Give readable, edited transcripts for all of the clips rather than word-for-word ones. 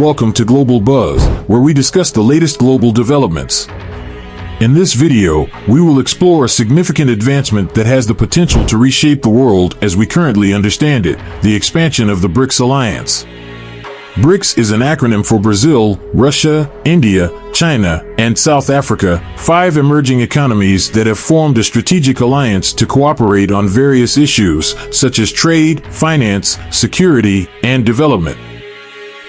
Welcome to Global Buzz, where we discuss the latest global developments. In this video, we will explore a significant advancement that has the potential to reshape the world as we currently understand it, the expansion of the BRICS alliance. BRICS is an acronym for Brazil, Russia, India, China, and South Africa, 5 emerging economies that have formed a strategic alliance to cooperate on various issues such as trade, finance, security, and development.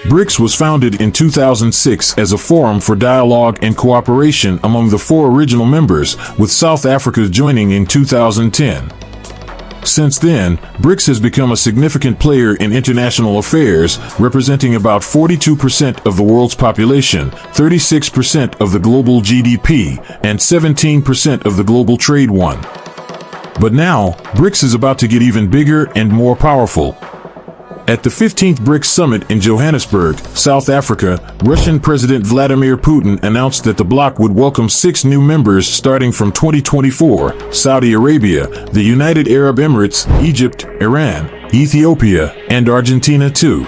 BRICS was founded in 2006 as a forum for dialogue and cooperation among the 4 original members, with South Africa joining in 2010. Since then, BRICS has become a significant player in international affairs, representing about 42% of the world's population, 36% of the global GDP, and 17% of the global trade won. But now, BRICS is about to get even bigger and more powerful. At the 15th BRICS Summit in Johannesburg, South Africa, Russian President Vladimir Putin announced that the bloc would welcome 6 new members starting from 2024: Saudi Arabia, the United Arab Emirates, Egypt, Iran, Ethiopia, and Argentina too.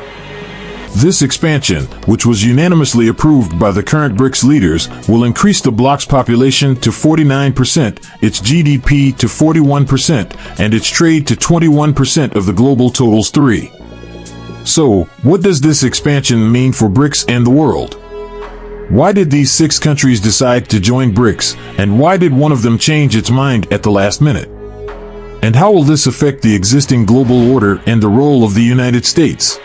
This expansion, which was unanimously approved by the current BRICS leaders, will increase the bloc's population to 49%, its GDP to 41%, and its trade to 21% of the global totals 3. So, what does this expansion mean for BRICS and the world? Why did these 6 countries decide to join BRICS, and why did one of them change its mind at the last minute? And how will this affect the existing global order and the role of the United States?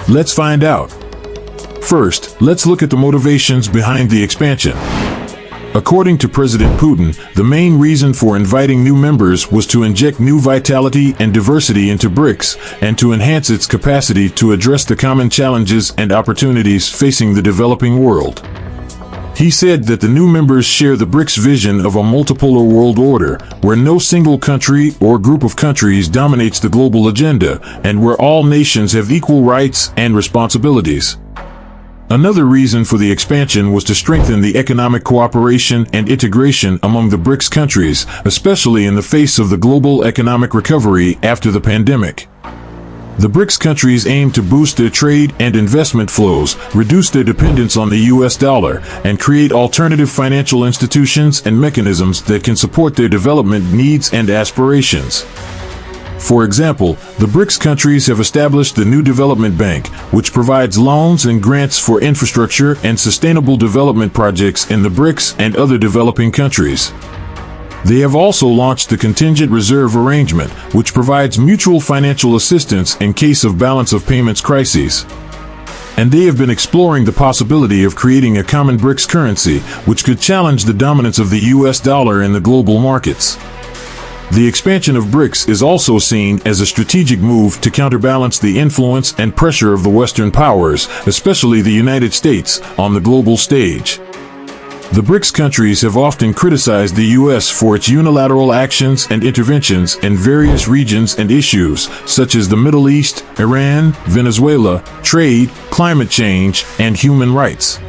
Let's find out. First, let's look at the motivations behind the expansion. According to President Putin, the main reason for inviting new members was to inject new vitality and diversity into BRICS, and to enhance its capacity to address the common challenges and opportunities facing the developing world. He said that the new members share the BRICS vision of a multipolar world order, where no single country or group of countries dominates the global agenda, and where all nations have equal rights and responsibilities. Another reason for the expansion was to strengthen the economic cooperation and integration among the BRICS countries, especially in the face of the global economic recovery after the pandemic. The BRICS countries aim to boost their trade and investment flows, reduce their dependence on the US dollar, and create alternative financial institutions and mechanisms that can support their development needs and aspirations. For example, the BRICS countries have established the New Development Bank, which provides loans and grants for infrastructure and sustainable development projects in the BRICS and other developing countries. They have also launched the Contingent Reserve Arrangement, which provides mutual financial assistance in case of balance of payments crises. And they have been exploring the possibility of creating a common BRICS currency, which could challenge the dominance of the US dollar in the global markets. The expansion of BRICS is also seen as a strategic move to counterbalance the influence and pressure of the Western powers, especially the United States, on the global stage. The BRICS countries have often criticized the US for its unilateral actions and interventions in various regions and issues, such as the Middle East, Iran, Venezuela, trade, climate change, and human rights.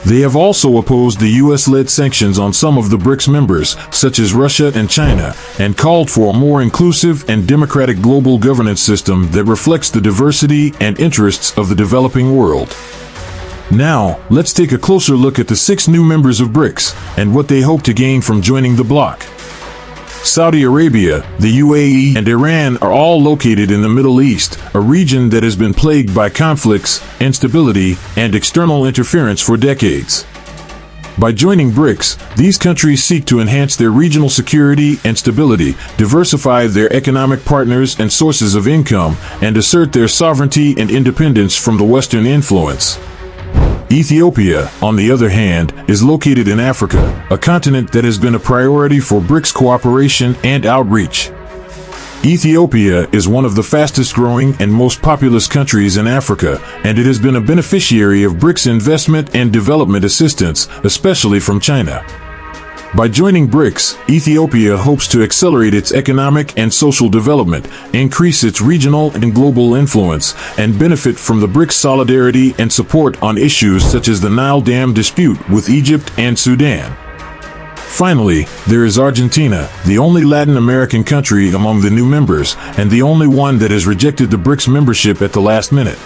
They have also opposed the US-led sanctions on some of the BRICS members, such as Russia and China, and called for a more inclusive and democratic global governance system that reflects the diversity and interests of the developing world. Now, let's take a closer look at the 6 new members of BRICS, and what they hope to gain from joining the bloc. Saudi Arabia, the UAE, and Iran are all located in the Middle East, a region that has been plagued by conflicts, instability, and external interference for decades. By joining BRICS, these countries seek to enhance their regional security and stability, diversify their economic partners and sources of income, and assert their sovereignty and independence from the Western influence. Ethiopia, on the other hand, is located in Africa, a continent that has been a priority for BRICS cooperation and outreach. Ethiopia is one of the fastest-growing and most populous countries in Africa, and it has been a beneficiary of BRICS investment and development assistance, especially from China. By joining BRICS, Ethiopia hopes to accelerate its economic and social development, increase its regional and global influence, and benefit from the BRICS solidarity and support on issues such as the Nile Dam dispute with Egypt and Sudan. Finally, there is Argentina, the only Latin American country among the new members, and the only one that has rejected the BRICS membership at the last minute.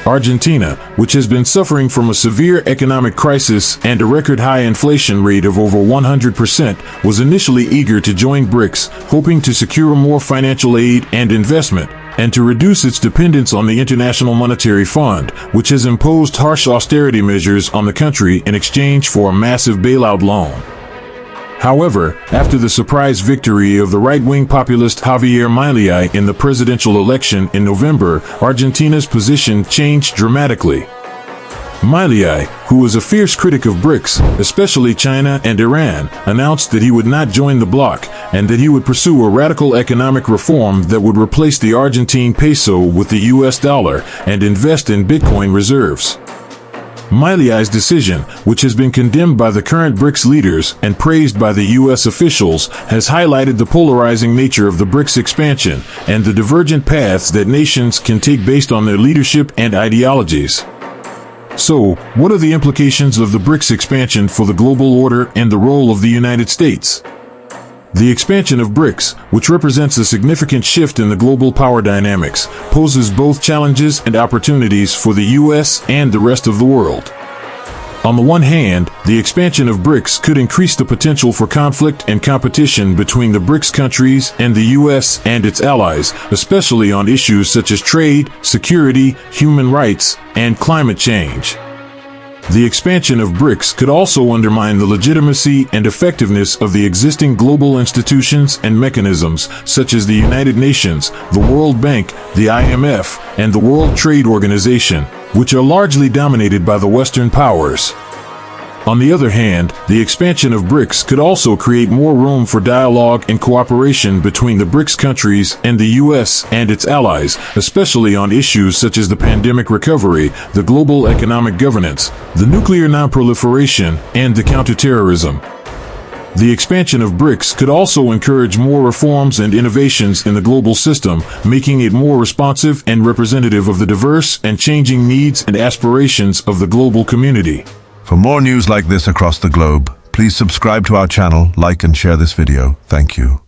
Argentina, which has been suffering from a severe economic crisis and a record high inflation rate of over 100%, was initially eager to join BRICS, hoping to secure more financial aid and investment, and to reduce its dependence on the International Monetary Fund, which has imposed harsh austerity measures on the country in exchange for a massive bailout loan. However, after the surprise victory of the right-wing populist Javier Milei in the presidential election in November, Argentina's position changed dramatically. Milei, who was a fierce critic of BRICS, especially China and Iran, announced that he would not join the bloc and that he would pursue a radical economic reform that would replace the Argentine peso with the US dollar and invest in Bitcoin reserves. Milei's decision, which has been condemned by the current BRICS leaders and praised by the US officials, has highlighted the polarizing nature of the BRICS expansion and the divergent paths that nations can take based on their leadership and ideologies. So, what are the implications of the BRICS expansion for the global order and the role of the United States? The expansion of BRICS, which represents a significant shift in the global power dynamics, poses both challenges and opportunities for the US and the rest of the world. On the one hand, the expansion of BRICS could increase the potential for conflict and competition between the BRICS countries and the US and its allies, especially on issues such as trade, security, human rights, and climate change. The expansion of BRICS could also undermine the legitimacy and effectiveness of the existing global institutions and mechanisms, such as the United Nations, the World Bank, the IMF, and the World Trade Organization, which are largely dominated by the Western powers. On the other hand, the expansion of BRICS could also create more room for dialogue and cooperation between the BRICS countries and the US and its allies, especially on issues such as the pandemic recovery, the global economic governance, the nuclear non-proliferation, and the counterterrorism. The expansion of BRICS could also encourage more reforms and innovations in the global system, making it more responsive and representative of the diverse and changing needs and aspirations of the global community. For more news like this across the globe, please subscribe to our channel, like and share this video. Thank you.